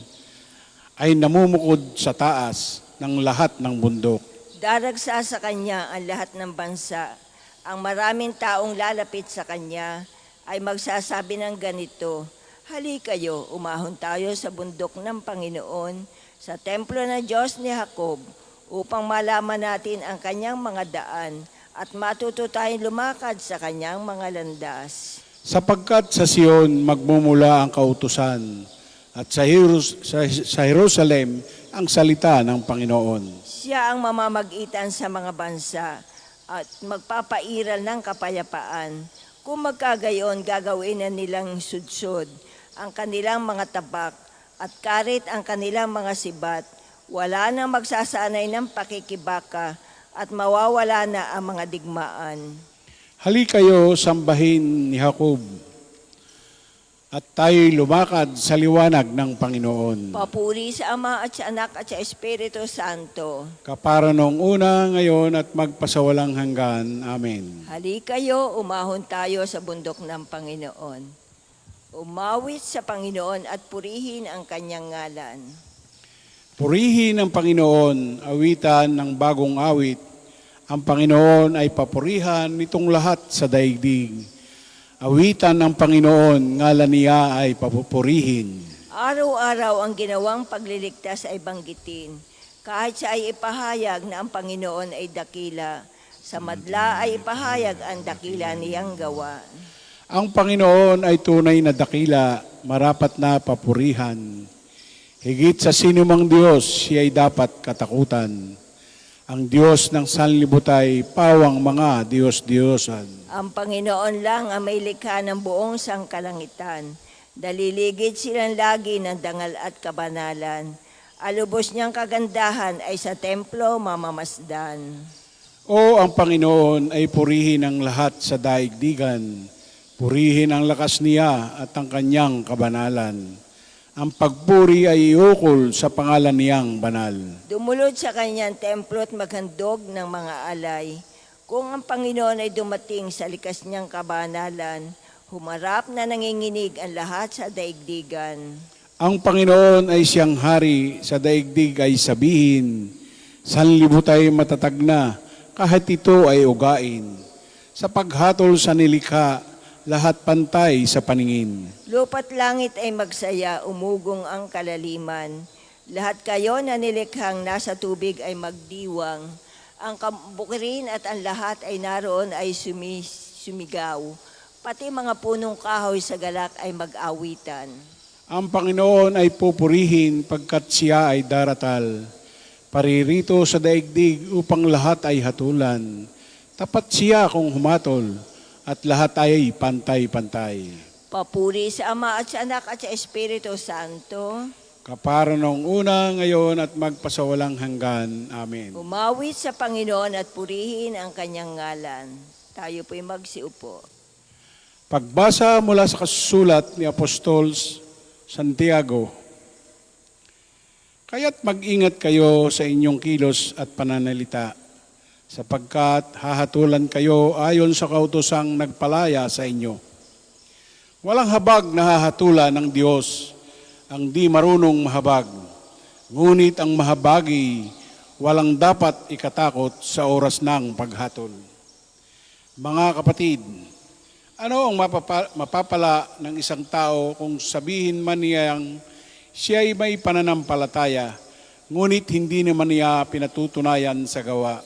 ay namumukod sa taas ng lahat ng bundok. Daragsa sa Kanya ang lahat ng bansa. Ang maraming taong lalapit sa Kanya ay magsasabi ng ganito, halikayo, umahon tayo sa bundok ng Panginoon, sa templo ng Diyos ni Jacob, upang malaman natin ang Kanyang mga daan at matuto tayong lumakad sa Kanyang mga landas. Sapagkat sa Siyon magmumula ang kautusan at sa Jerusalem ang salita ng Panginoon. Siya ang mamamagitan sa mga bansa at magpapairal ng kapayapaan. Kung magkagayon, gagawin na nilang sudsod ang kanilang mga tabak at karit ang kanilang mga sibat. Wala nang magsasanay ng pakikibaka at mawawala na ang mga digmaan. Hali kayo sambahin ni Jacob at tayo'y lumakad sa liwanag ng Panginoon. Papuri sa Ama at sa Anak at sa Espiritu Santo. Kapara noong una, ngayon at magpasawalang hanggan. Amen. Hali kayo, umahon tayo sa bundok ng Panginoon. Umawit sa Panginoon at purihin ang kanyang ngalan. Purihin ang Panginoon, awitan ng bagong awit. Ang Panginoon ay papurihan nitong lahat sa daigdig. Awitan ng Panginoon, ngalan niya ay papupurihin. Araw-araw ang ginawang pagliligtas ay banggitin. Kahit siya ay ipahayag na ang Panginoon ay dakila, sa madla ay ipahayag ang dakila niyang gawa. Ang Panginoon ay tunay na dakila, marapat na papurihan. Higit sa sinumang Diyos, siya ay dapat katakutan. Ang Diyos ng sanlibutan, pawang mga Diyos-Diyosan. Ang Panginoon lang ang may likha ng buong sangkalangitan. Daliligid silang lagi ng dangal at kabanalan. Alubos niyang kagandahan ay sa templo mamamasdan. O ang Panginoon ay purihin ang lahat sa daigdigan. Purihin ang lakas niya at ang kanyang kabanalan. Ang pagpuri ay iukol sa pangalan niyang banal. Dumulod sa kanyang templo at maghandog ng mga alay. Kung ang Panginoon ay dumating sa likas niyang kabanalan, humarap na nanginginig ang lahat sa daigdigan. Ang Panginoon ay siyang hari, sa daigdig ay sabihin, sanlibutan ay matatag na, kahit ito ay ugain. Sa paghatol sa nilikha, lahat pantay sa paningin. Lupa't langit ay magsaya, umugong ang kalaliman. Lahat kayo na nilikhang nasa tubig ay magdiwang. Ang kabukirin at ang lahat ay naroon ay sumigaw. Pati mga punong kahoy sa galak ay mag-awitan. Ang Panginoon ay pupurihin pagkat siya ay daratal. Paririto sa daigdig upang lahat ay hatulan. Tapat siya kung humatol at lahat ay pantay-pantay. Papuri sa Ama at sa Anak at sa Espiritu Santo. Kapara noong una, ngayon at magpasawalang hanggan. Amen. Umawit sa Panginoon at purihin ang kanyang ngalan. Tayo po'y magsiupo. Pagbasa mula sa kasulat ni Apostol Santiago. Kaya't mag-ingat kayo sa inyong kilos at pananalita, sapagkat hahatulan kayo ayon sa kautosang nagpalaya sa inyo. Walang habag na hahatulan ng Diyos ang di marunong mahabag. Ngunit ang mahabagi, walang dapat ikatakot sa oras ng paghatol. Mga kapatid, ano ang mapapala ng isang tao kung sabihin man niyang siya ay may pananampalataya, ngunit hindi naman niya pinatutunayan sa gawa?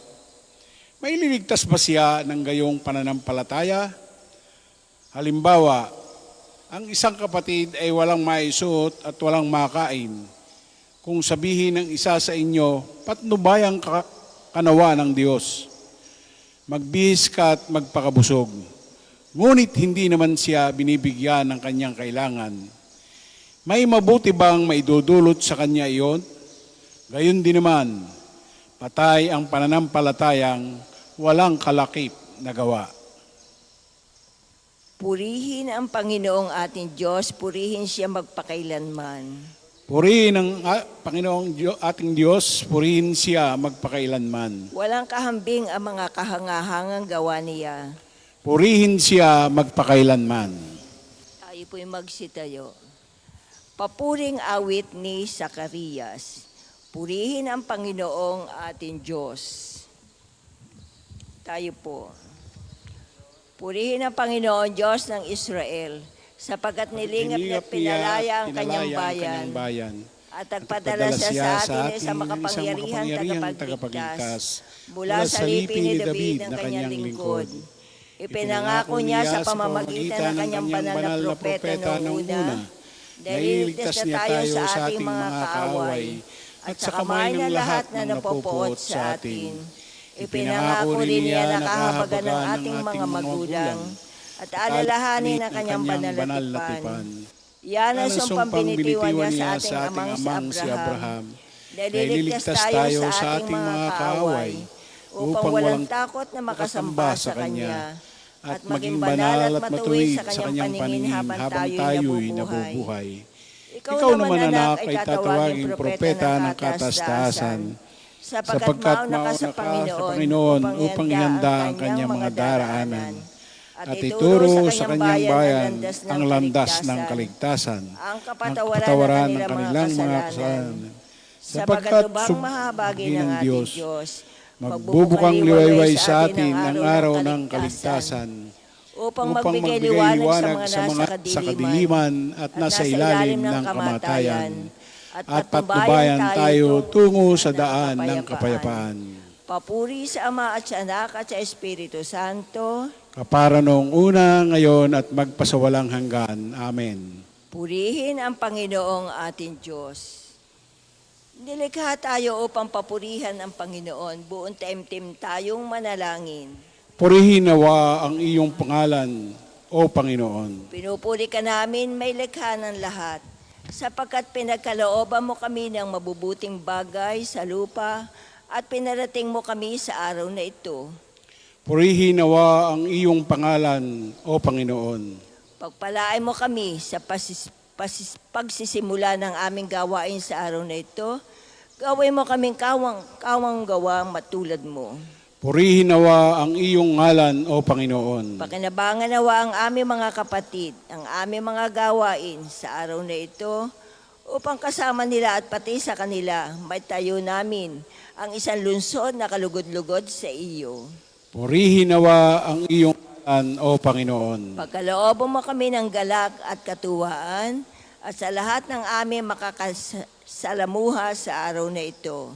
May liligtas ba siya ng gayong pananampalataya? Halimbawa, ang isang kapatid ay walang maisuot at walang makain. Kung sabihin ng isa sa inyo, patnubayang kanawa ng Diyos, magbihis ka at magpakabusog. Ngunit hindi naman siya binibigyan ng kanyang kailangan. May mabuti bang maidudulot sa kanya iyon? Gayon din naman, patay ang pananampalatayang walang kalakip na gawa. Purihin ang Panginoong ating Diyos, purihin siya magpakailanman. Purihin ang Panginoong ating Diyos, purihin siya magpakailanman. Walang kahambing ang mga kahangahangang gawa niya. Purihin siya magpakailanman. Tayo po'y magsitayo. Papuring awit ni Zacarias. Purihin ang Panginoong ating Diyos. Tayo po. Purihin ang Panginoon Diyos ng Israel, sapagkat nilingap niya at pinalaya ang kanyang bayan, at nagpadala siya sa atin sa makapangyarihang tagapagligtas, mula sa lipi ni David ng kanyang lingkod. Ipinangako niya sa pamamagitan ng kanyang banal na propeta noong una, Nailigtas niya tayo sa ating mga kaaway at sa kamay ng lahat ng napopoot sa atin. Ipinangako rin niya na kahabagan ng ating mga magulang at alalahanin ang kanyang banal na tipan. Yan ang sumpang binitiwan niya sa ating amang si Abraham. Nailigtas tayo sa ating mga kaaway upang walang takot na makasamba sa kanya at maging banal at matuwid sa kanyang paningin habang tayo'y nabubuhay. Ikaw naman, anak, ay tatawaging propeta ng katastasan, sapagkat mauna ka sa Panginoon upang ihanda ang kanyang mga daraanan at ituro sa kanyang bayan ang landas ng kaligtasan, ang kapatawaran ng kanilang mga kasalanan. Sapagkat subagin ng Diyos, magbubukang liwayway sa atin ang araw ng kaligtasan, upang magbigay liwanag sa mga sa kadiliman at nasa ilalim ng kamatayan, at patnubayan tayo tungo sa daan ng kapayapaan. Papuri sa Ama at sa Anak at sa Espiritu Santo, Kapara noong una, ngayon at magpasawalang hanggan. Amen. purihin ang Panginoong ating Diyos. Nilikha tayo upang papurihan ang Panginoon, buong taimtim tayong manalangin. Purihin nawa ang iyong pangalan, O Panginoon. Pinupuri ka namin may likha ng lahat, sapagkat pinagkalooban mo kami ng mabubuting bagay sa lupa at pinarating mo kami sa araw na ito. Purihin nawa ang iyong pangalan, O Panginoon. Pagpalain mo kami sa pagsisimula ng aming gawain sa araw na ito. Gawin mo kaming kawang gawang matulad mo. Purihin nawa ang iyong ngalan, O Panginoon. Pakinabangan nawa ang aming mga kapatid, ang aming mga gawain sa araw na ito, upang kasama nila at pati sa kanila, maitayo namin ang isang lungsod na kalugod-lugod sa iyo. Purihin nawa ang iyong ngalan, O Panginoon. Pagkalooban mo kami ng galak at katuwaan, at sa lahat ng aming makakasalamuha sa araw na ito.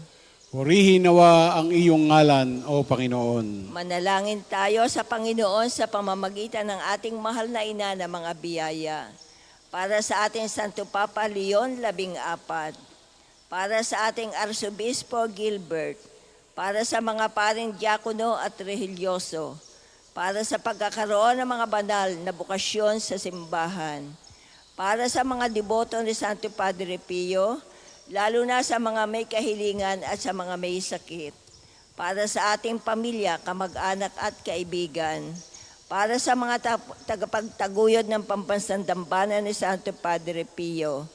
Purihin nawa ang iyong ngalan, O Panginoon. Manalangin tayo sa Panginoon sa pamamagitan ng ating mahal na ina na mga biyaya. Para sa ating Santo Papa Leon 14, para sa ating Arsobispo Gilbert, para sa mga paring diakono at religyoso, para sa pagkakaroon ng mga banal na bukasyon sa simbahan, para sa mga deboto ni Santo Padre Pio, lalo na sa mga may kahilingan at sa mga may sakit, para sa ating pamilya, kamag-anak at kaibigan, para sa mga tagapagtaguyod ng pampansandambanan ni Santo Padre Pio,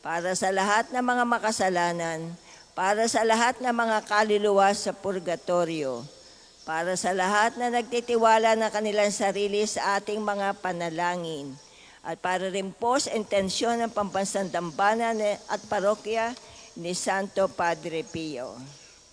para sa lahat ng mga makasalanan, para sa lahat ng mga kaluluwa sa purgatorio, para sa lahat na nagtitiwala ng kanilang sarili sa ating mga panalangin, at para rin po sa intensyon ng pampansandambanan at parokya ni Santo Padre Pio.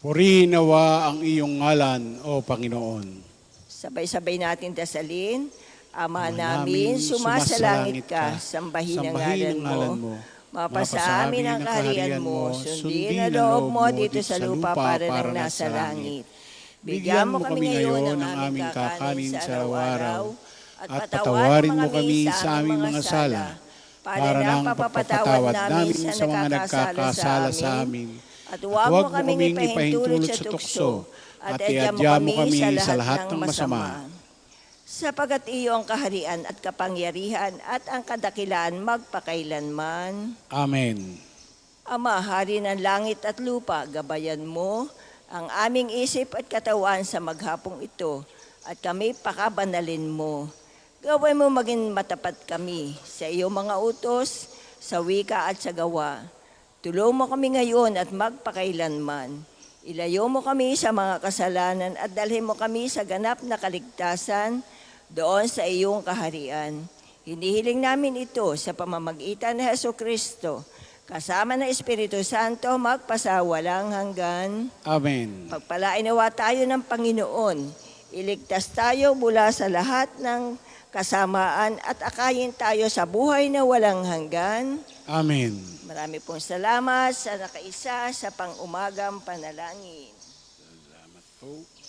Purihin nawa ang iyong ngalan, O Panginoon. Sabay-sabay natin dasalin. Ama namin, sumasalangit ka, sambahin ang ngalan mo. Mapasa amin ang kaharian mo, sundin ang loob mo dito sa lupa para nang nasa langit. Bigyan mo kami ngayon ng aming kakanin sa araw-araw, at patawarin mo kami sa aming mga sala, para nang papapatawad namin sa mga nagkakasala sa amin. At huwag mo kaming ipahintulot sa tukso, at iadya mo kami sa lahat ng masama. Sapagat iyo ang kaharian at kapangyarihan at ang kadakilaan magpakailanman. Amen. Ama, hari ng langit at lupa, gabayan mo ang aming isip at katawan sa maghapong ito, at kami pakabanalin mo. Gawin mo maging matapat kami sa iyong mga utos, sa wika at sa gawa. Tulong mo kami ngayon at magpakailanman. Ilayo mo kami sa mga kasalanan at dalhin mo kami sa ganap na kaligtasan doon sa iyong kaharian. Hinihiling namin ito sa pamamagitan ni Jesucristo, kasama ng Espiritu Santo, magpasawalang hanggan. Amen. Pagpalain nawa tayo ng Panginoon. Iligtas tayo mula sa lahat ng kasamaan at akayin tayo sa buhay na walang hanggan. Amen. Marami pong salamat sa nakaisa sa pang-umagang panalangin. Salamat po.